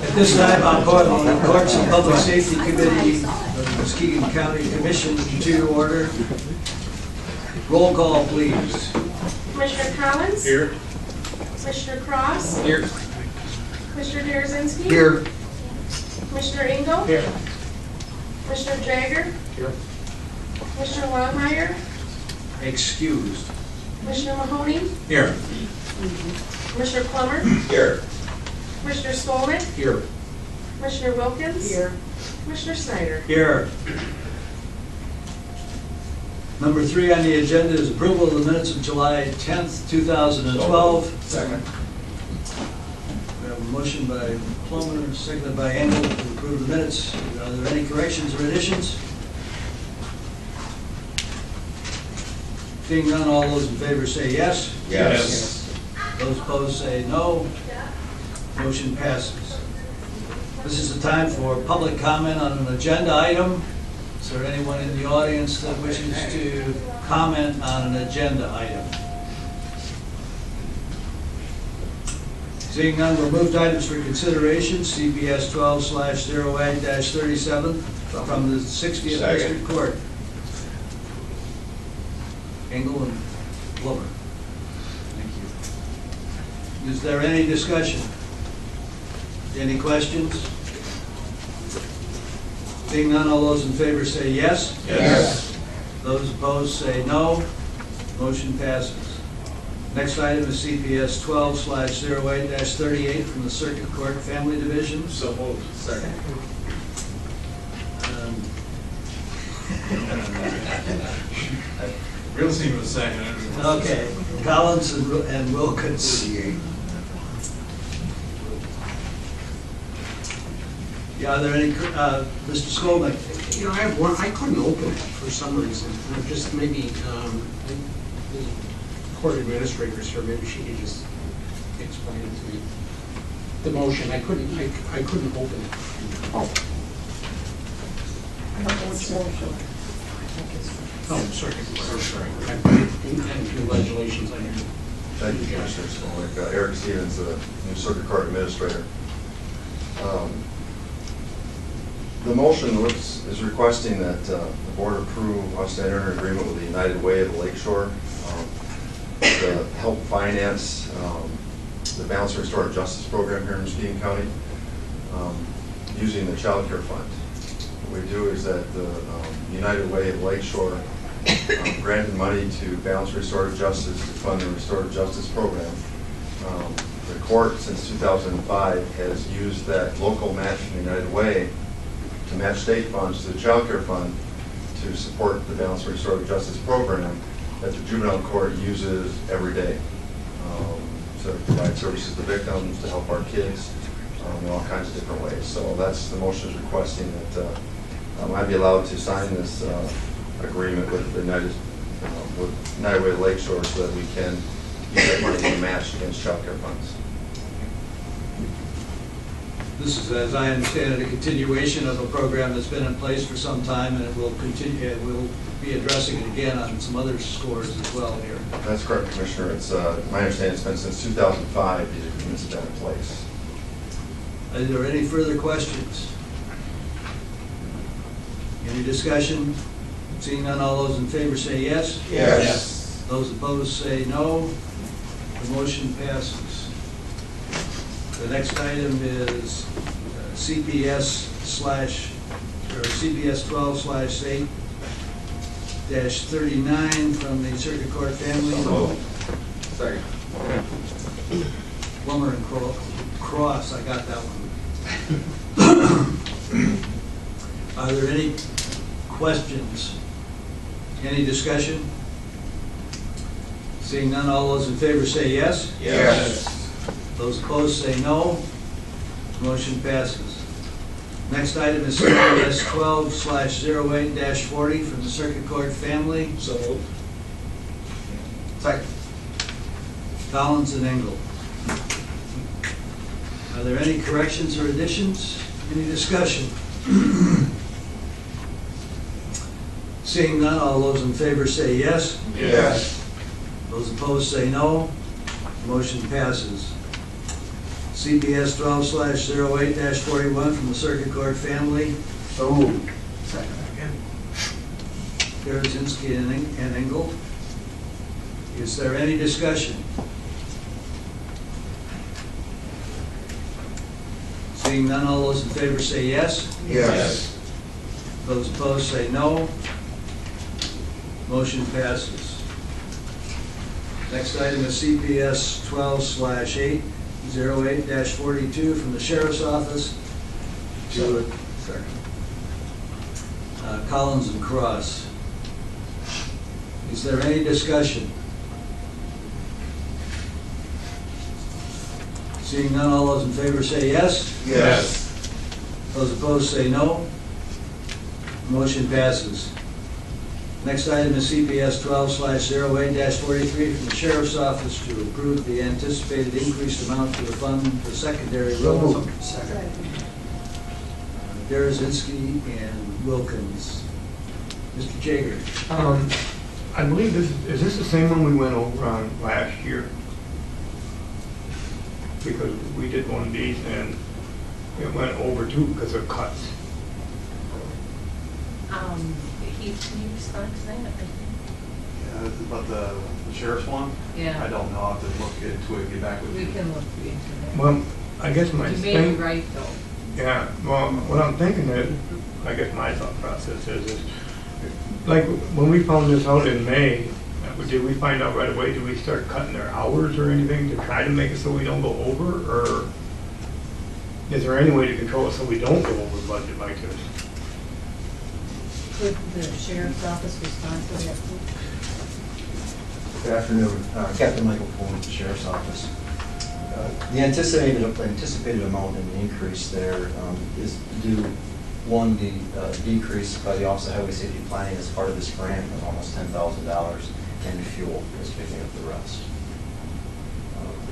At this time, I'll call the Courts and Public Safety Committee of the Muskegon County Commission to order. Roll call, please. Commissioner Collins? Here. Commissioner Cross? Here. Commissioner Darazinski? Here. Commissioner Engel? Here. Commissioner Jagger? Here. Commissioner Longmire? Excused. Commissioner Mahoney? Here. Commissioner Plummer? Here. Commissioner Skolnick? Here. Commissioner Wilkins? Here. Commissioner Snyder? Here. Number 3 on the agenda is approval of the minutes of July 10th, 2012. Second. We have a motion by Plummer, seconded by Engel to approve the minutes. Are there any corrections or additions? Seeing none, all those in favor say yes. Yes. Those opposed say no. Motion passes. This is the time for public comment on an agenda item. Is there anyone in the audience that wishes to comment on an agenda item? Seeing none, removed items for consideration, CPS 12/08-37 from the 60th Second. District Court. Engel and Plummer. Thank you. Is there any discussion? Any questions? Seeing none, all those in favor say yes. Yes. Those opposed say no. Motion passes. Next item is CPS 12/08-38 from the Circuit Court Family Division. So moved. Second. Real team was second. Okay, Collins and Wilkins. Yeah, are there any, Mr. Skolnick? You know, I have one, I couldn't open it for some reason. Just maybe, the court administrators here, maybe she could just explain it to me. The motion, I couldn't open it. Oh. I don't know which motion. Oh, sorry. And congratulations on your. Thank you, Commissioner Skolnick. Eric Stevens, the new Circuit Court Administrator. The motion is requesting that the board approve us to enter an agreement with the United Way of the Lakeshore to help finance the Balance and Restorative Justice Program here in Muskegon County using the Child Care Fund. What we do is that the United Way of the Lakeshore granted money to Balance and Restorative Justice to fund the Restorative Justice Program. The court, since 2005, has used that local match from the United Way to match state funds to the Child Care Fund to support the Balance and Restorative Justice Program that the juvenile court uses every day to provide services to victims, to help our kids in all kinds of different ways. So that's the motion is requesting that I be allowed to sign this agreement with the United Way of Lakeshore so that we can use that money to match against child care funds. This is, as I understand it, a continuation of a program that's been in place for some time, and it will continue. We'll be addressing it again on some other scores as well here. That's correct, Commissioner. It's my understanding it's been since 2005 these agreements have been in place. Are there any further questions? Any discussion? Seeing none, all those in favor say yes. Yes. Those opposed say no. The motion passes. The next item is CPS 12/8-39 from the Circuit Court Family. Second. Plummer and Cross, I got that one. Are there any questions? Any discussion? Seeing none, all those in favor say yes. Yes. Those opposed say no. Motion passes. Next item is CPS 12/08-40 from the Circuit Court Family. So moved. Second. Collins and Engel. Are there any corrections or additions? Any discussion? Seeing none, all those in favor say yes. Yes. Those opposed say no. Motion passes. CPS 12/08-41 from the Circuit Court family, So moved. Second. Garadzinski and Engel. Is there any discussion? Seeing none, all those in favor say yes. Yes. Those opposed say no. Motion passes. Next item is CPS 12/8-08-42 from the Sheriff's Office to Collins and Cross. Is there any discussion? Seeing none, all those in favor say yes. Yes. Those opposed say no. Motion passes. Next item is CPS 12/08-43 from the Sheriff's Office to approve the anticipated increased amount to the fund for secondary roads. Second. Garadzinski and Wilkins. Mr. Jager. I believe is this the same one we went over on last year? Because we did one of these and it went over too because of cuts. Heath, can you respond to that? Yeah, this is about the sheriff's one? Yeah. I don't know, I'll have to look into it, get back with you. We can look into that. Well, I guess my You may be thing, right, though. yeah, well, what I'm thinking is, I guess my thought process is like when we found this out in May, did we find out right away, did we start cutting their hours or anything to try to make it so we don't go over? Or is there any way to control it so we don't go over budget like this? Could the sheriff's office respond to that? Good afternoon. Captain Michael Poole with the Sheriff's Office. The anticipated amount in the increase there is due, one, the decrease by the Office of Highway Safety Planning as part of this grant of almost $10,000, and fuel is picking up the rest.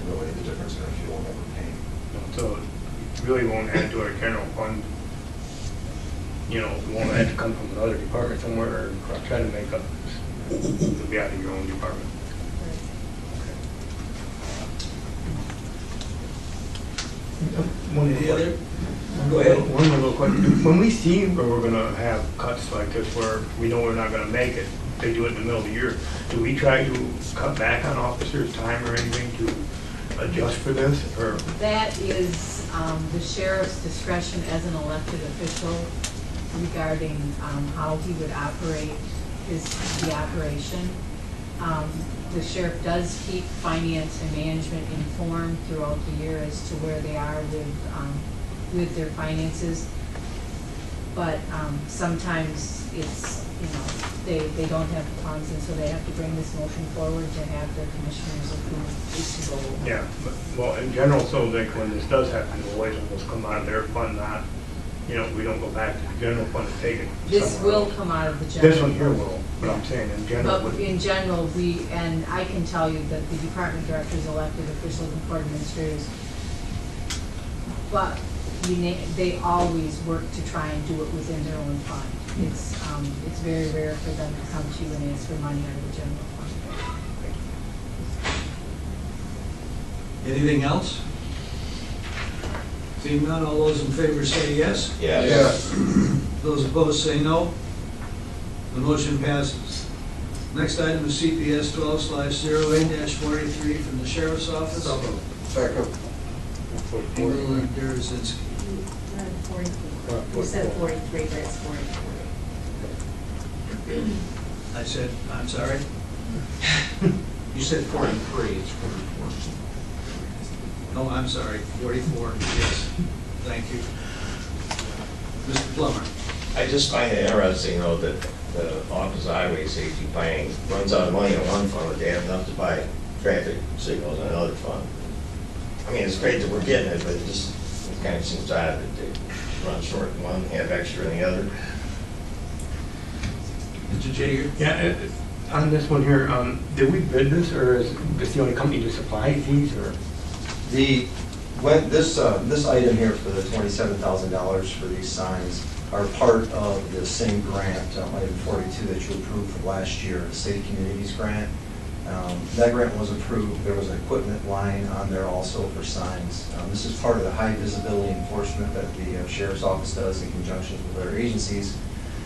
Really, the difference in our fuel and what we're paying. So it really won't add to our general fund. You know, it won't have to come from another department somewhere or try to make up. It'll be out of your own department. One Any more other? question. Go ahead. One little question. When we see where we're gonna have cuts like this, where we know we're not gonna make it, they do it in the middle of the year, do we try to cut back on officers' time or anything to adjust for this, or? That is the sheriff's discretion as an elected official regarding how he would operate the operation. The sheriff does keep finance and management informed throughout the year as to where they are with their finances. But sometimes it's, they don't have the funds, and so they have to bring this motion forward to have their commissioners approve it to go. Yeah, but, well, in general, so like when this does happen, the always almost come out of their fund, not, we don't go back to the general fund and take it. This somewhere will else. come out of the general. This one here fund. will, but I'm saying in general. But in general, and I can tell you that the department directors, elected officials, and court administrators, but they always work to try and do it within their own fund. It's very rare for them to come to you and ask for money out of the general fund. Anything else? Seeing none, all those in favor say yes. Yes. Those opposed say no. The motion passes. Next item is CPS 12/08-43 from the Sheriff's Office. Second. Engel and Garadzinski. 44. You said 43, but it's 44. I said, I'm sorry? You said 43, it's 44. Oh, I'm sorry, 44, yes. Thank you. Mr. Plummer. I just find it interesting, though, that the Office of Highway Safety Planning runs out of money in one fund, but they have enough to buy traffic signals in another fund. I mean, it's great that we're getting it, but it kind of seems odd that they run short in one, have extra in the other. Mr. Jager. Yeah, on this one here, did we bid this, or is this the only company to supply these, or? This item here for the $27,000 for these signs are part of the same grant, item 42 that you approved from last year, the Safe Communities Grant. That grant was approved. There was an equipment line on there also for signs. This is part of the high visibility enforcement that the sheriff's office does in conjunction with other agencies.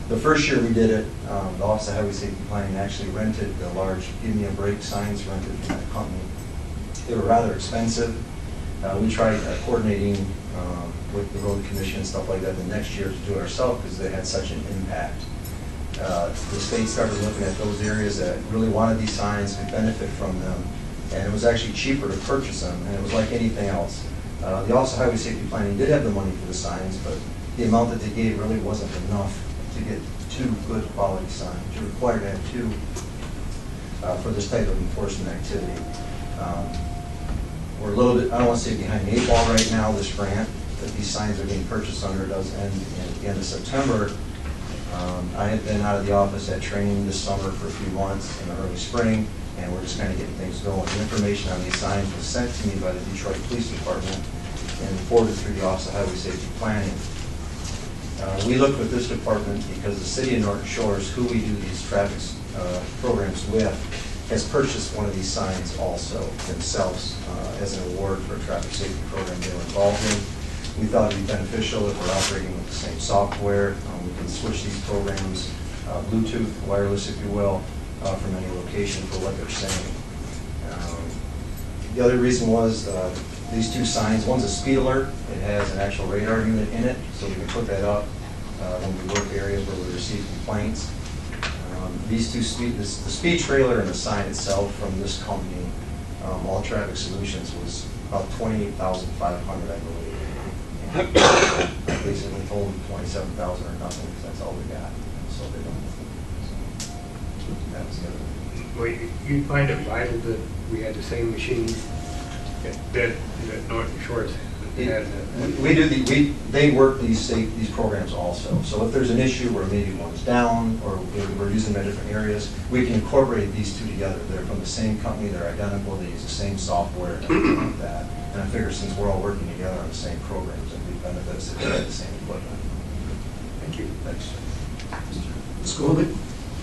The first year we did it, the Office of Highway Safety Planning actually rented the large "Give Me a Break" signs rented from that company. They were rather expensive. We tried coordinating with the road commission and stuff like that the next year to do it ourselves because they had such an impact. The state started looking at those areas that really wanted these signs, could benefit from them, and it was actually cheaper to purchase them, and it was like anything else. The Office of Highway Safety Planning did have the money for the signs, but the amount that they gave really wasn't enough to get 2 good quality signs. You're required to have 2 for this type of enforcement activity. We're a little bit, I don't want to say behind the 8 ball right now, this grant that these signs are being purchased under does end at the end of September. I had been out of the office at training this summer for a few months in the early spring, and we're just kind of getting things going. The information on these signs was sent to me by the Detroit Police Department and forwarded through the Office of Highway Safety Planning. We looked with this department because the city of Norton Shores, who we do these traffic programs with, has purchased one of these signs also themselves as an award for a traffic safety program they were involved in. We thought it would be beneficial if we're operating with the same software. We can switch these programs, Bluetooth, wireless if you will, from any location for what they're saying. The other reason was these 2 signs, one's a speed alert. It has an actual radar unit in it, so we can put that up when we work areas where we receive complaints. These 2 the speed trailer and the sign itself from this company, All Traffic Solutions, was about $28,500, I believe. And I basically told them $27,000 or nothing because that's all we got. So they don't. So that was the other one. Well, you find it vital that we had the same machine that Norton Shores had? They work these programs also. So if there's an issue where maybe one's down or we're using them in different areas, we can incorporate these 2 together. They're from the same company, they're identical, they use the same software and everything like that. And I figure since we're all working together on the same programs, it would benefit us if we had the same equipment. Thank you. Thanks. Ms. Golden?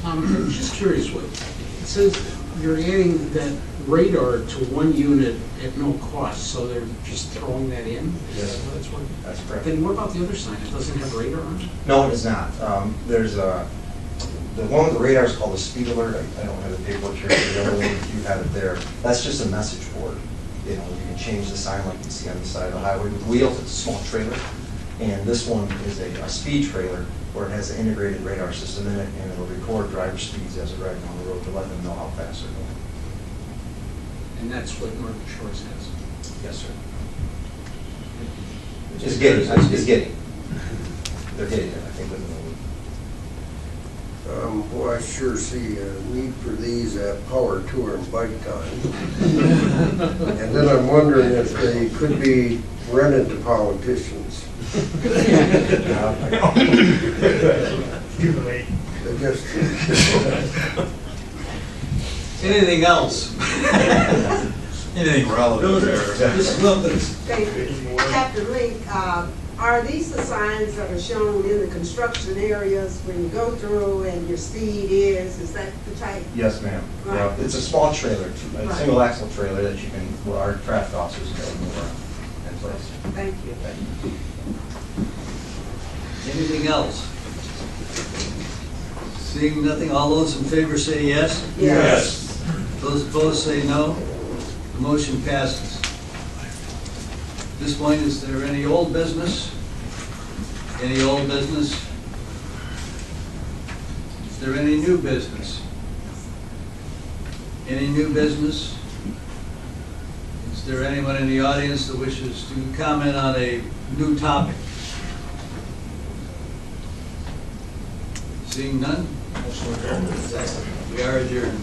I'm just curious, it says you're adding that radar to 1 unit at no cost, so they're just throwing that in? Yes. That's what. That's correct. Then what about the other sign? It doesn't have radar on it? No, it is not. There's the one with the radar is called a speed alert. I don't have the paperwork here. The other one, if you have it there, that's just a message board. You know, you can change the sign like you see on the side of the highway with wheels. It's a small trailer. And this one is a speed trailer where it has an integrated radar system in it, and it'll record driver speeds as they're riding on the road to let them know how fast they're going. And that's what Norton Shores has? Yes, sir. It's getting. They're getting there, I think, within a week. Boy, I sure see a need for these at power tour and bike time. And then I'm wondering if they could be rented to politicians. Too late. They just, Anything else? Anything relevant there? Mrs. Wilkins? Thank you. Captain Link, are these the signs that are shown in the construction areas when you go through and your speed is that the type? Yes, ma'am. Right. Yeah, it's a small trailer, a Right. single axle trailer that you can, where our traffic officers can move around in place. Thank you. Anything else? Seeing nothing, all those in favor say yes. Yes. Those opposed say no. The motion passes. At this point, is there any old business? Any old business? Is there any new business? Any new business? Is there anyone in the audience that wishes to comment on a new topic? Seeing none? We are adjourned.